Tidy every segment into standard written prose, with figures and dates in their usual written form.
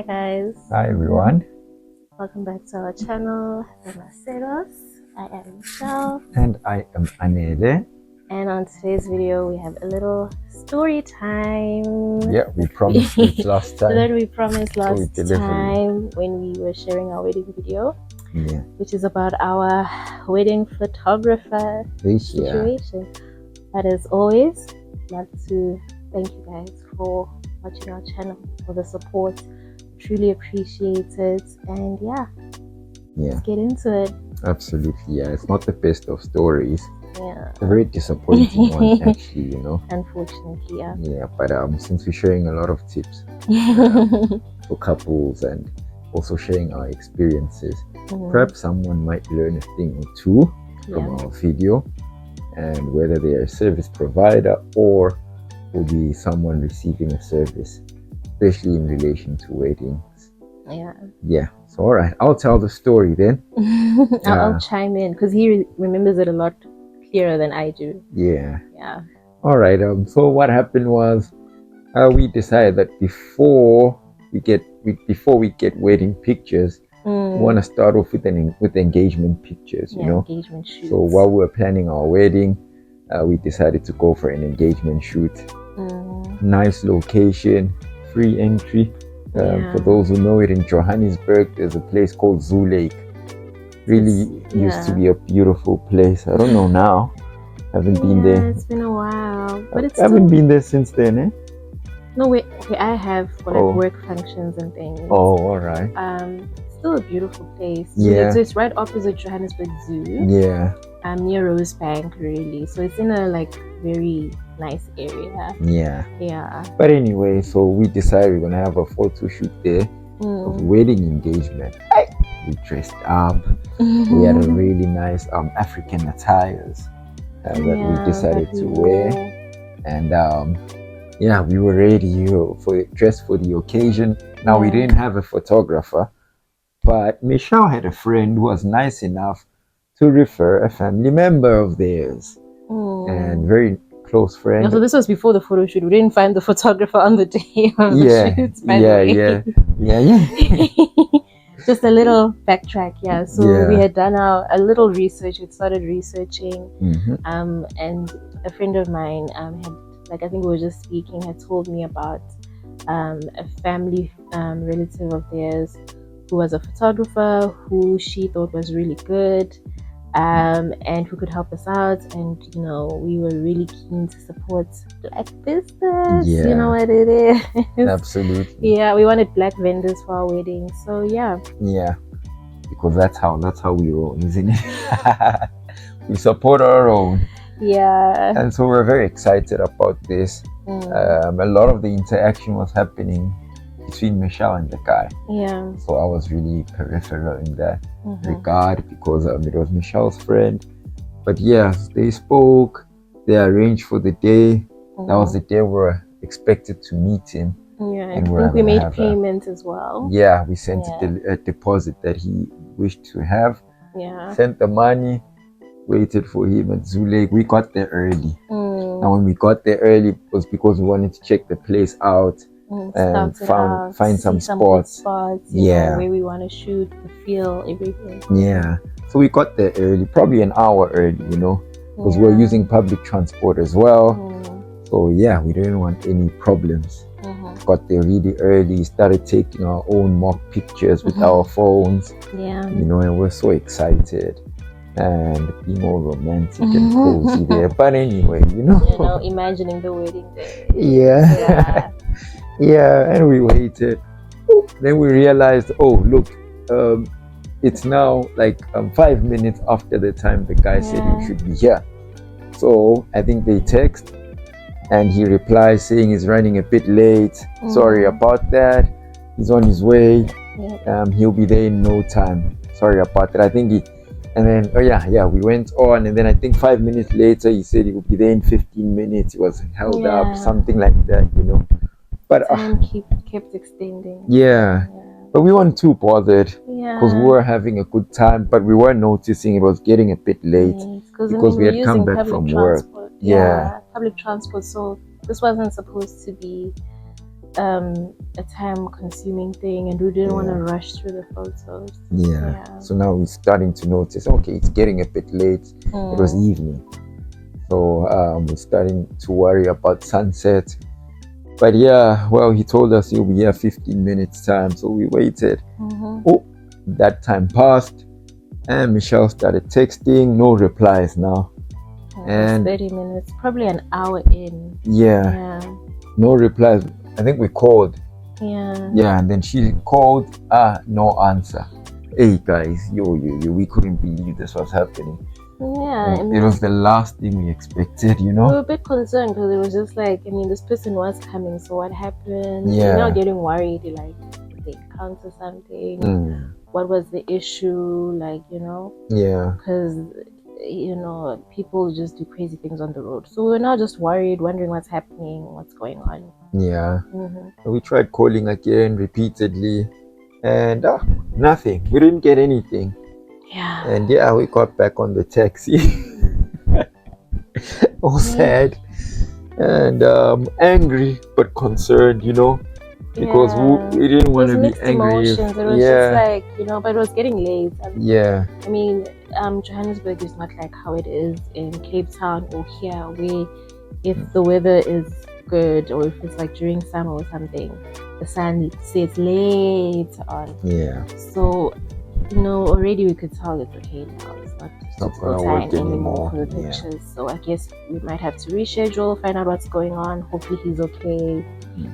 guys, Hi everyone, welcome back to our channel. I am Michelle, and I am Anele. and on today's video we have a little story time. Yeah, we promised it last time. That we promised last we delivered. time when we were sharing our wedding video, Yeah, which is about our wedding photographer situation. But as always, I'd love to thank you guys for watching our channel, for the support. Truly appreciate it, and let's get into it. Absolutely. Yeah, it's not the best of stories. Yeah, It's a very disappointing one, actually. Unfortunately, Yeah, but since we're sharing a lot of tips for couples and also sharing our experiences, perhaps someone might learn a thing or two from our video, and whether they are a service provider or will be someone receiving a service, especially in relation to weddings. Yeah. So all right, I'll tell the story then. I'll chime in because he remembers it a lot clearer than I do. Yeah. All right. So what happened was, we decided that before we get wedding pictures, we want to start off with engagement pictures. Engagement shoots. So while we were planning our wedding, we decided to go for an engagement shoot. Nice location, free entry. For those who know it, in Johannesburg, there's a place called Zoo Lake. Really used to be a beautiful place. I don't know now. Haven't been there. It's been a while, but I haven't been there since then, eh? No, wait. Okay, I have for like work functions and things. Oh, all right. Still a beautiful place. Yeah. So it's right opposite Johannesburg Zoo. Yeah. Near Rosebank, really. So it's in a very nice area. Yeah. But anyway, so we decided we're gonna have a photo shoot there of wedding engagement. We dressed up. We had a really nice African attires that we decided to wear, and we were ready dressed for the occasion. Now we didn't have a photographer, but Michelle had a friend who was nice enough to refer a family member of theirs, and very close friend. So this was before the photo shoot. We didn't find the photographer on the day of the shoot. Yeah. Just a little backtrack. So we had done a little research. We started researching, and a friend of mine had, I think we were just speaking, had told me about a family relative of theirs who was a photographer who she thought was really good, and who could help us out. And we were really keen to support Black business. You know what it is. Absolutely. We wanted Black vendors for our wedding. So because that's how we roll, isn't it? We support our own. And so we're very excited about this. A lot of the interaction was happening between Michelle and the guy. So I was really peripheral in that regard, because it was Michelle's friend. But they spoke, they arranged for the day. That was the day we were expected to meet him. And I think we made payment as well. We sent a deposit that he wished to have. Sent the money, waited for him at Zoo Lake. We got there early. Now when we got there early, it was because we wanted to check the place out and find some spots. Where we want to shoot, the feel, everything. So we got there early, probably an hour early, because we're using public transport as well. So we didn't want any problems. Got there really early, started taking our own mock pictures with our phones. And we're so excited and being all romantic and cozy there. But anyway, imagining the wedding day. And we waited. Then we realized, look, it's now like 5 minutes after the time the guy said you should be here. So I think they text, and he replies saying he's running a bit late. Sorry about that. He's on his way. He'll be there in no time. Sorry about that. I think and then we went on, and then I think 5 minutes later he said he would be there in 15 minutes. He was held up, something like that, But time kept extending. But we weren't too bothered, because we were having a good time, but we were noticing it was getting a bit late because we had come back from work. Public transport. So this wasn't supposed to be a time consuming thing, and we didn't want to rush through the photos. Yeah. So now we're starting to notice, okay, it's getting a bit late. It was evening. So we're starting to worry about sunset. But yeah, well, he told us he'll be here 15 minutes time. So we waited. Oh, that time passed. And Michelle started texting. No replies now. And 30 minutes, probably an hour in. Yeah. No replies. I think we called. Yeah, and then she called. No answer. Hey guys, we couldn't believe this was happening. Yeah, it was the last thing we expected, We were a bit concerned because it was just like, this person was coming, so what happened? We're now getting worried, like, did they encounter something? What was the issue? Like, Yeah. Because, people just do crazy things on the road. So we're now just worried, wondering what's happening, what's going on. Yeah. We tried calling again repeatedly, and nothing. We didn't get anything. Yeah. And we got back on the taxi. All sad and angry but concerned, because we didn't want to be angry. Emotions. It was just like, but it was getting late. Yeah. Johannesburg is not like how it is in Cape Town or here, where if the weather is good or if it's like during summer or something, the sun sets later on. Yeah. So, already we could tell it's okay now. It's not gonna work anymore for the pictures. So I guess we might have to reschedule, find out what's going on. Hopefully he's okay.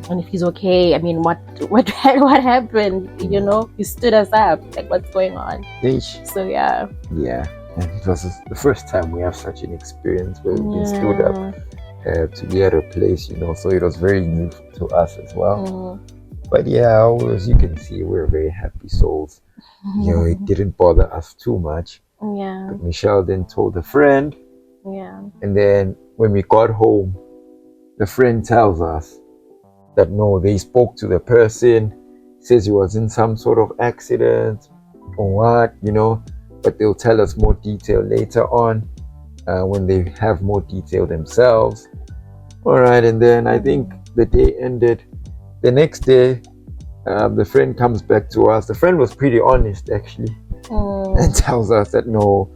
And if he's okay, what happened? You stood us up. Like, what's going on? So yeah. Yeah. And it was the first time we have such an experience where we've been stood up to be at a place, so it was very new to us as well. But yeah, as you can see, we're very happy souls. It didn't bother us too much. Yeah. But Michelle then told a friend. Yeah. And then when we got home, the friend tells us that no, they spoke to the person, says he was in some sort of accident or what, but they'll tell us more detail later on when they have more detail themselves. All right, and then I think the day ended. The next day, the friend comes back to us. The friend was pretty honest, actually, and tells us that no,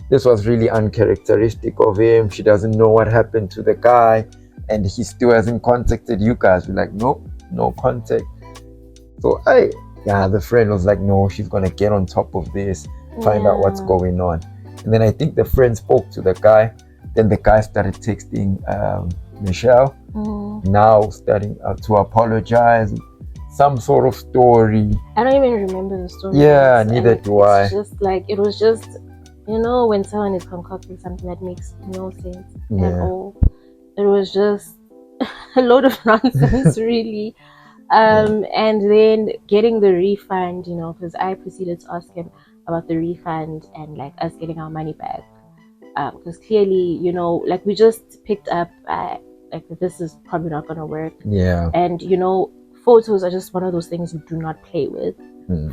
this was really uncharacteristic of him. She doesn't know what happened to the guy, and he still hasn't contacted you guys. We're like, nope, no contact. So the friend was like, no, she's gonna get on top of this, find out what's going on. And then I think the friend spoke to the guy. Then the guy started texting Michelle, now starting to apologize, some sort of story. I don't even remember the story. Yeah, neither do I. It's just like, it was just, when someone is concocting something that makes no sense at all. It was just a load of nonsense, really. And then getting the refund, because I proceeded to ask him about the refund and like us getting our money back. Because clearly, like, we just picked up like, this is probably not gonna work. Yeah. And photos are just one of those things you do not play with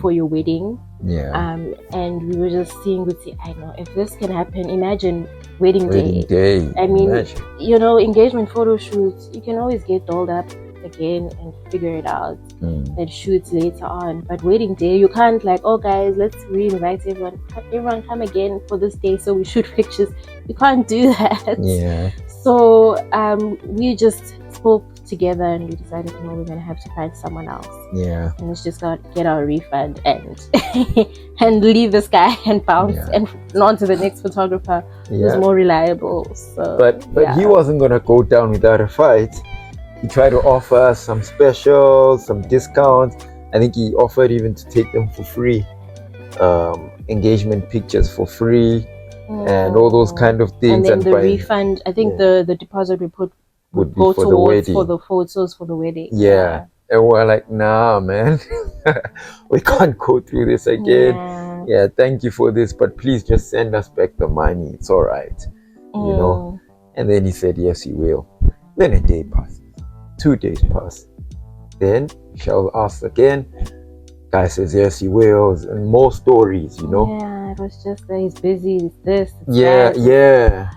for your wedding. Yeah. And we were just seeing, I know if this can happen, imagine wedding day. Engagement photo shoots, you can always get dolled up again and figure it out and shoot later on. But wedding day, you can't like, oh guys, let's re-invite everyone come again for this day so we shoot pictures. You can't do that. Yeah. So we just spoke together and we decided, we're gonna have to find someone else. Yeah. And let's just get our refund and and leave this guy and bounce and on to the next photographer who's more reliable. So but he wasn't gonna go down without a fight. He tried to offer us some specials, some discounts. I think he offered even to take them for free, engagement pictures for free, and all those kind of things. And then the refund, I think the deposit we put would go for towards for the photos for the wedding. Yeah. And we're like, nah, man, we can't go through this again. Yeah, thank you for this, but please just send us back the money. It's all right, And then he said, yes, he will. Then a day passed. 2 days passed. Then Michelle asked again. Guy says yes, he will, and more stories, Yeah, it was just that he's busy. It's this. It's that. Yeah.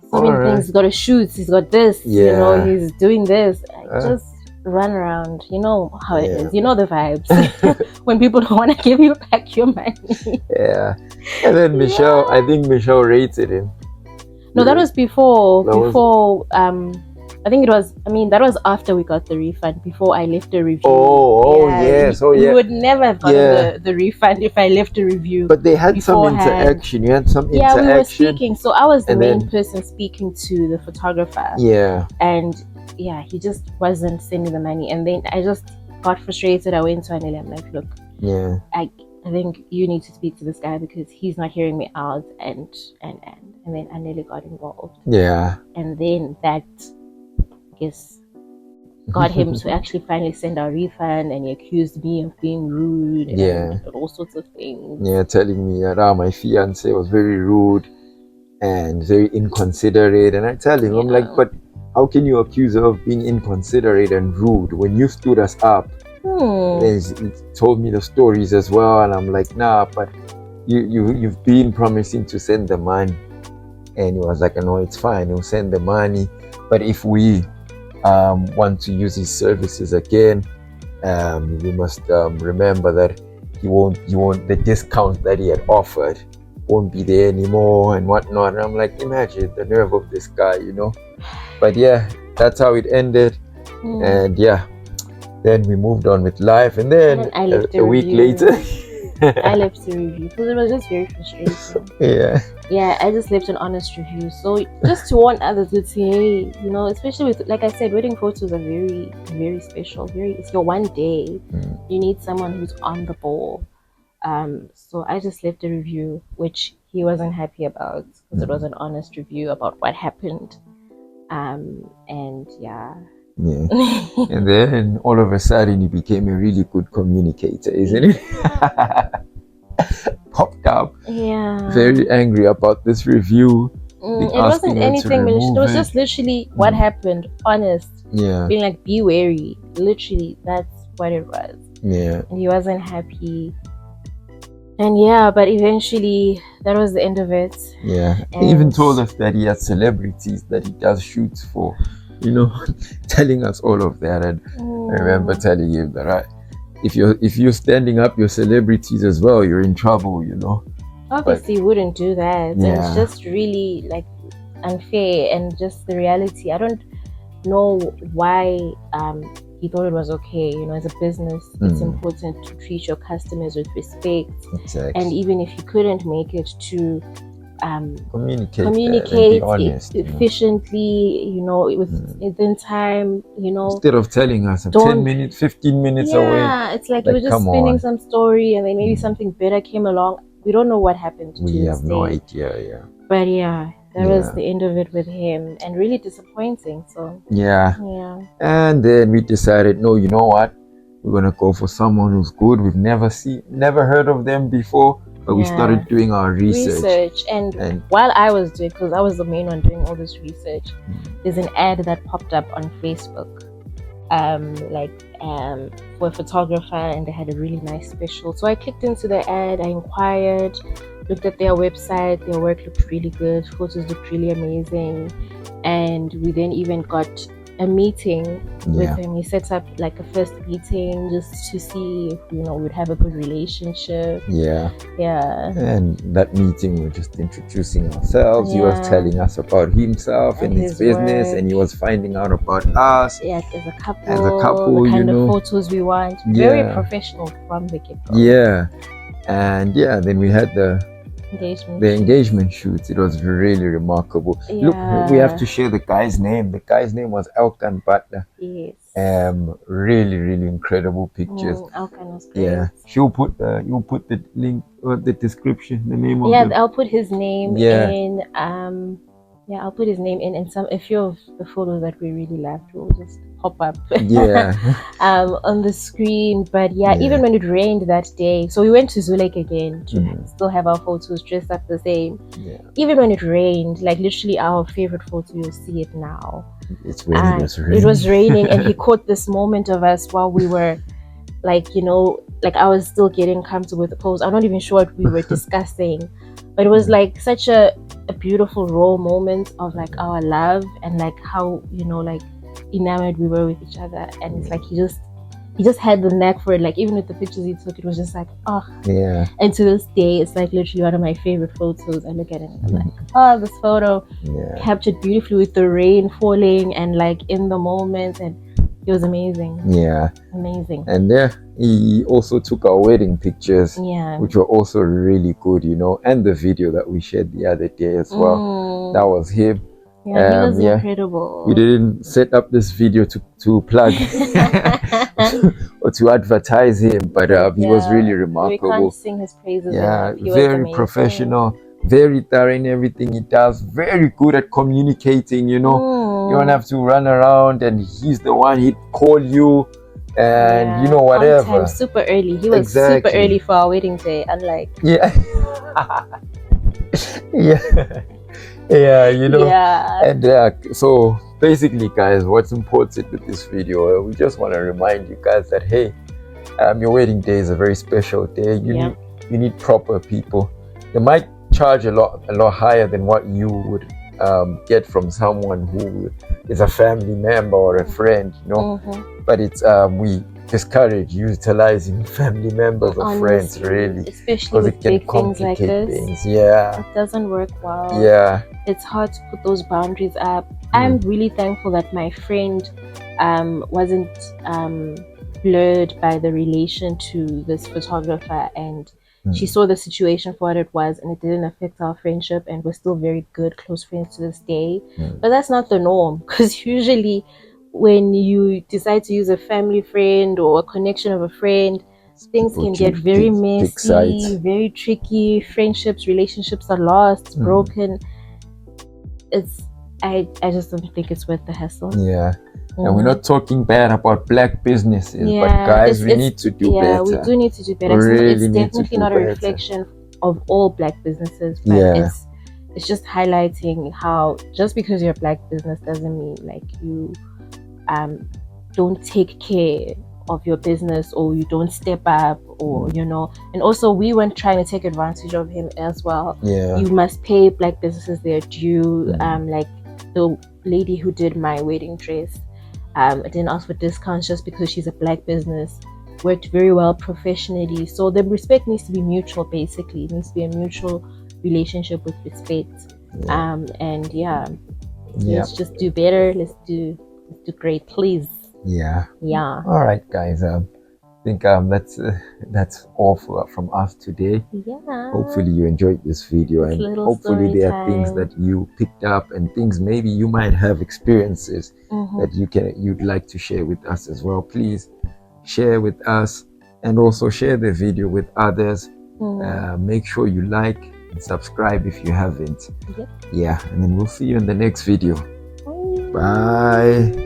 So many things. He's got to shoot. He's got this. He's doing this. run around. You know how it is. You know the vibes. When people don't want to give you back your money. Yeah. And then Michelle, I think Michelle rated him. No, that was before. I think it was. I mean, that was after we got the refund. Before I left a review. Yes. You would never have gotten the refund if I left a review. But they had some interaction. You had some interaction. Yeah, we were speaking. So I was the main person speaking to the photographer. Yeah. And he just wasn't sending the money. And then I just got frustrated. I went to Anele. I'm like, look. Yeah. I think you need to speak to this guy because he's not hearing me out. And then Anele got involved. Yeah. And then that, I guess, got him to actually finally send our refund, and he accused me of being rude and all sorts of things. Yeah, telling me that my fiance was very rude and very inconsiderate. And I tell him, I'm like, but how can you accuse her of being inconsiderate and rude when you stood us up? And he told me the stories as well, and I'm like, nah, but you've been promising to send the money. And he was like, no, it's fine, he'll send the money, but if we want to use his services again, we must remember that he won't the discount that he had offered won't be there anymore and whatnot. And I'm like, imagine the nerve of this guy, you know. But yeah, that's how it ended. And then we moved on with life, and then a week later I left the review because it was just very frustrating. I just left an honest review, so just to warn others to say, hey, you know, especially with, like I said, wedding photos are very, very special. It's your one day. You need someone who's on the ball. So I just left a review, which he wasn't happy about because it was an honest review about what happened. And and then all of a sudden he became a really good communicator, isn't it? Popped up, very angry about this review. It wasn't anything malicious. It was just literally what happened, honest. Being like, be wary. Literally, that's what it was. And he wasn't happy. And but eventually that was the end of it. He even told us that he has celebrities that he does shoots for, you know, telling us all of that. And I remember telling him that if you're standing up your celebrities as well, you're in trouble, you know. Obviously you wouldn't do that. It's just really like unfair, and just the reality. I don't know why he thought it was okay. You know, as a business, it's important to treat your customers with respect. And even if you couldn't make it to communicate efficiently, you know, within time, you know, instead of telling us 10 minutes, 15 minutes away. It's like you were just spinning some story, and then maybe something better came along. We don't know what happened. We have no idea. But that was the end of it with him, and really disappointing. So and then we decided, no, you know what, we're gonna go for someone who's good. We've never heard of them before, but we started doing our research. And while I was doing, because I was the main one doing all this research, there's an ad that popped up on Facebook, for a photographer, and they had a really nice special. So I clicked into the ad, I inquired, looked at their website. Their work looked really good, photos looked really amazing, and we then even got a meeting with him. He set up like a first meeting just to see if, you know, we'd have a good relationship. And that meeting, we're just introducing ourselves. He was telling us about himself and his business work. And he was finding out about us as a couple, the kind of photos we want. Very professional from the get-go. And then we had the engagement shoot. It was really remarkable. Look, we have to share the guy's name. The guy's name was Elkan Butler. Really, really incredible pictures. Elkan was great. You'll put the link or the description, the name of I'll put his name in. I'll put his name in, and a few of the photos that we really loved will just pop up on the screen. But even when it rained that day, so we went to Zulek again to still have our photos dressed up the same. Even when it rained, like literally our favorite photo, you'll see it now. It was raining, and he caught this moment of us while we were like, you know, like I was still getting comfortable with the pose. I'm not even sure what we were discussing, but it was like such a beautiful raw moment of like our love, and like how, you know, like enamored we were with each other, and it's like he just had the knack for it. Like even with the pictures he took, it was just like, oh yeah. And to this day, it's like literally one of my favorite photos. I look at it and I'm like, oh, this photo captured beautifully with the rain falling and like in the moment, and it was amazing. Yeah, amazing. And he also took our wedding pictures, which were also really good, you know, and the video that we shared the other day as well. That was him. Yeah, he was incredible. We didn't set up this video to plug or to advertise him, but he was really remarkable. We can't sing his praises enough. He very professional, very thorough in everything he does, very good at communicating, you know. You don't have to run around, and he's the one, he'd call you and you know, whatever. On time, super early. He was super early for our wedding day, unlike you know. And so basically, guys, what's important with this video, we just want to remind you guys that hey, your wedding day is a very special day. You need proper people. They might charge a lot higher than what you would get from someone who is a family member or a friend, you know. But it's we discourage utilizing family members or friends, really, especially with big things like this. It doesn't work well. It's hard to put those boundaries up. I'm really thankful that my friend wasn't blurred by the relation to this photographer, and she saw the situation for what it was, and it didn't affect our friendship, and we're still very good close friends to this day. But that's not the norm, because usually when you decide to use a family friend or a connection of a friend, things can get very messy, very tricky. Friendships, relationships are lost, broken. I just don't think it's worth the hassle. And we're not talking bad about black businesses, but guys, we need to do better. We do need to do better. It's definitely not a reflection of all black businesses, but it's just highlighting how just because you're a black business doesn't mean like you don't take care of your business, or you don't step up, or you know. And also, we weren't trying to take advantage of him as well. You must pay black businesses their due. Like the lady who did my wedding dress, I didn't ask for discounts just because she's a black business. Worked very well professionally. So the respect needs to be mutual. Basically, it needs to be a mutual relationship with respect. And let's just do better. Let's do great, please. All right, guys. I think that's all from us today. Hopefully you enjoyed this video, and hopefully there are things that you picked up, and things maybe you might have experiences that you'd like to share with us as well. Please share with us, and also share the video with others. Make sure you like and subscribe if you haven't. And then we'll see you in the next video. Bye.